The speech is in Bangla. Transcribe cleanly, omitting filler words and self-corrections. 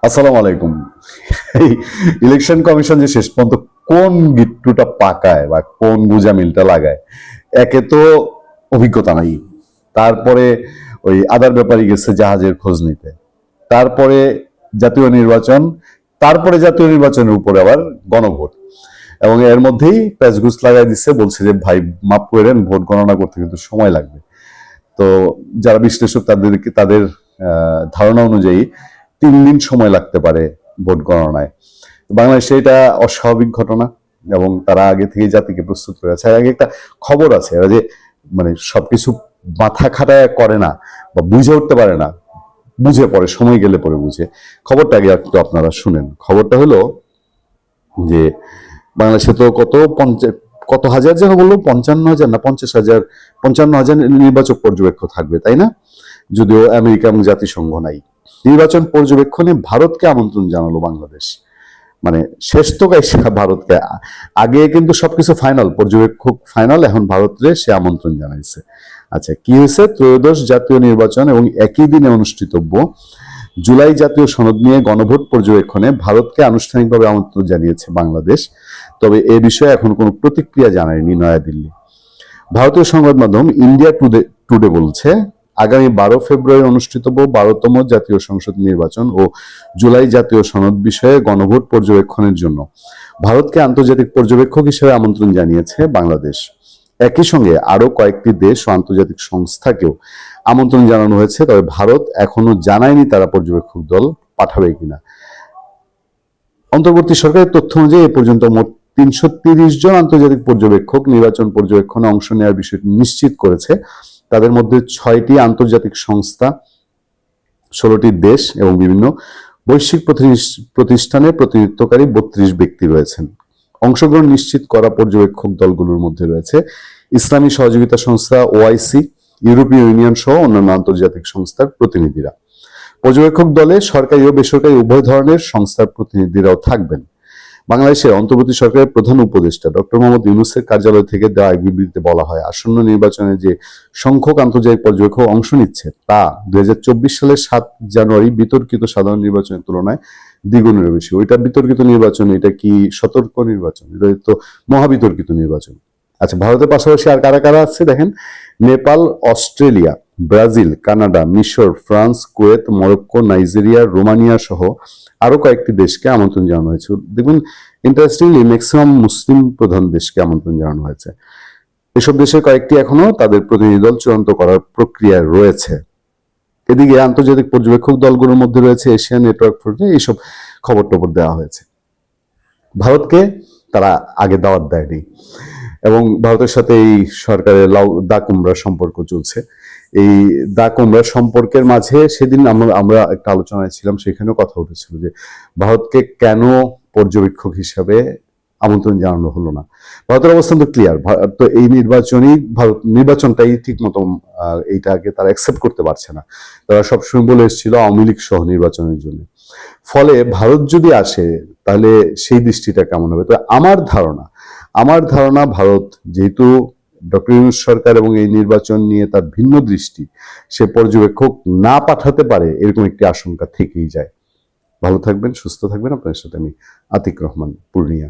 আসসালামু আলাইকুম। এই ইলেকশন কমিশন যে শেষ পর্যন্ত কোন গিট্টুটা পাকায় বা কোন গুজামিলটা লাগায়, একে তো অভিজ্ঞতা নাই, তারপরে ওই আদার ব্যাপারে গেছে জাহাজের খোঁজ নিতে, তারপরে জাতীয় নির্বাচন, তারপরে জাতীয় নির্বাচনের উপরে আবার গণভোট, এবং এর মধ্যেই প্যাচগুস লাগাই দিচ্ছে, বলছে যে ভাই মাফ করেন, ভোট গণনা করতে কিন্তু সময় লাগবে। তো যারা বিশ্লেষক তাদের ধারণা অনুযায়ী 3 দিন সময় লাগতে পারে ভোট গণনায়। বাংলাদেশে এটা অস্বাভাবিক ঘটনা, এবং তারা আগে থেকে জাতিকে প্রস্তুত করে আছে। আগে একটা খবর আছে, এরা যে মানে সবকিছু মাথা খাটায় করে না বা বুঝে উঠতে পারে না, বুঝে পড়ে, সময় গেলে পরে বুঝে। খবরটা আগে একটু আপনারা শুনেন। খবরটা হলো যে বাংলাদেশে তো কত হাজার যেন বললো, 55,000 না 50,000, 55,000 নির্বাচক পর্যবেক্ষক থাকবে, তাই না? যদিও আমেরিকা এবং জাতিসংঘ নাই। নির্বাচন পর্যবেক্ষণে ভারতকে আমন্ত্রণ জানালো বাংলাদেশ। মানে শেষ তো গাইছে ভারতকে। আগে কিন্তু সবকিছু ফাইনাল, পর্যবেক্ষক ফাইনাল, এখন ভারতরে সে আমন্ত্রণ জানাইছে। আচ্ছা, কি হয়েছে? ত্রয়োদশ জাতীয় নির্বাচন এবং একই দিনে অনুষ্ঠিতব্য জুলাই জাতীয় সনদ নিয়ে গণভোট পর্যবেক্ষণে ভারতকে আনুষ্ঠানিকভাবে আমন্ত্রণ জানিয়েছে বাংলাদেশ। তবে এ বিষয়ে এখন কোনো প্রতিক্রিয়া জানায়নি নয়াদিল্লি। ভারতীয় সংবাদ মাধ্যম ইন্ডিয়া টুডে বলছে, আগামী 12 ফেব্রুয়ারি অনুষ্ঠিতব্য 12তম জাতীয় সংসদ নির্বাচন ও জুলাই জাতীয় সনদ বিষয়ে গণভোট পর্যবেক্ষণের জন্য ভারতকে আন্তর্জাতিক পর্যবেক্ষক হিসেবে আমন্ত্রণ জানিয়েছে বাংলাদেশ। একই সঙ্গে আরো কয়েকটি দেশ ও আন্তর্জাতিক সংস্থাকেও আমন্ত্রণ জানানো হয়েছে, তবে ভারত এখনো জানায়নি তারা পর্যবেক্ষক দল পাঠাবে কিনা। অন্তর্বর্তী সরকারের তথ্য অনুযায়ী এ পর্যন্ত মোট 330 জন আন্তর্জাতিক পর্যবেক্ষক নির্বাচন পর্যবেক্ষণে অংশ নেওয়ার বিষয়টি নিশ্চিত করেছে। তাদের মধ্যে 6টি আন্তর্জাতিক সংস্থা, 16টি দেশ এবং বিভিন্ন বৈশ্বিক প্রতিষ্ঠানে প্রতিনিধিত্বকারী 32 ব্যক্তি রয়েছেন। অংশগ্রহণ নিশ্চিত করা পর্যবেক্ষক দলগুলোর মধ্যে রয়েছে ইসলামী সহযোগিতা সংস্থা ওআইসি, ইউরোপীয় ইউনিয়ন সহ অন্যান্য আন্তর্জাতিক সংস্থার প্রতিনিধিরা। পর্যবেক্ষক দলে সরকারি ও বেসরকারি উভয় ধরনের সংস্থার প্রতিনিধিরাও থাকবেন। বাংলাদেশের অন্তর্বর্তী সরকারের প্রধান উপদেষ্টা ডক্টর মোহাম্মদ ইউনূসের কার্যালয় থেকে দেওয়া এক বিবৃতিতে বলা হয়, আসন্ন নির্বাচনে যে সংখ্যক আন্তর্জাতিক পর্যবেক্ষক অংশ নিচ্ছে তা 2024 সালের 7 জানুয়ারি বিতর্কিত সাধারণ নির্বাচনের তুলনায় দ্বিগুণেরও বেশি। ওইটা বিতর্কিত নির্বাচন, এটা কি সতর্ক নির্বাচন? এটা তো মহাবিতর্কিত নির্বাচন। আচ্ছা, ভারতের পাশাপাশি আর কারা কারা আছে দেখেন: নেপাল, অস্ট্রেলিয়া, ব্রাজিল, কানাডা, মিশর, France, Kuwait, Morocco, Nigeria, Romania সহ আরো কয়েকটি দেশকে আমন্ত্রণ জানানো হয়েছে। দেখবেন ইন্টারেস্টিংলি ম্যাক্সিমাম মুসলিম প্রধান দেশকে আমন্ত্রণ জানানো হয়েছে। এসব দেশের কয়েকটি এখনো তাদের প্রতিনিধি দল চূড়ান্ত করার প্রক্রিয়ায় রয়েছে। এদিকে আন্তর্জাতিক পর্যবেক্ষক দলগুলোর মধ্যে রয়েছে এশিয়ান নেটওয়ার্ক ফর, এইসব খবর টবর দেওয়া হয়েছে। ভারতকে তারা আগে দাওয়াত দেয়নি, এবং ভারতের সাথে এই সরকারের দা কুমড়া সম্পর্ক চলছে। এই দা কুমড়া সম্পর্কের মাঝে সেদিন আমরা একটা আলোচনায় ছিলাম, সেখানেও কথা উঠেছিল যে ভারতকে কেন পর্যবেক্ষক হিসাবে আমন্ত্রণ জানানো হলো না। ভারতের অবস্থান তো ক্লিয়ার, তো এই নির্বাচনটাই ঠিক মতো এইটাকে তারা অ্যাকসেপ্ট করতে পারছে না। তারা সবসময় বলে এসেছিল আওয়ামী লীগ সহ নির্বাচনের জন্য। ফলে ভারত যদি আসে তাহলে সেই দৃষ্টিটা কেমন হবে? তো আমার ধারণা ভারত যেহেতু ডক্টর ইউনূস সরকার এবং এই নির্বাচন নিয়ে তার ভিন্ন দৃষ্টি, সে পর্যবেক্ষক না পাঠাতে পারে এরকম একটি আশঙ্কা থেকেই যায়। ভালো থাকবেন, সুস্থ থাকবেন। আপনার সাথে আমি আতিক রহমান, পূর্ণিয়া।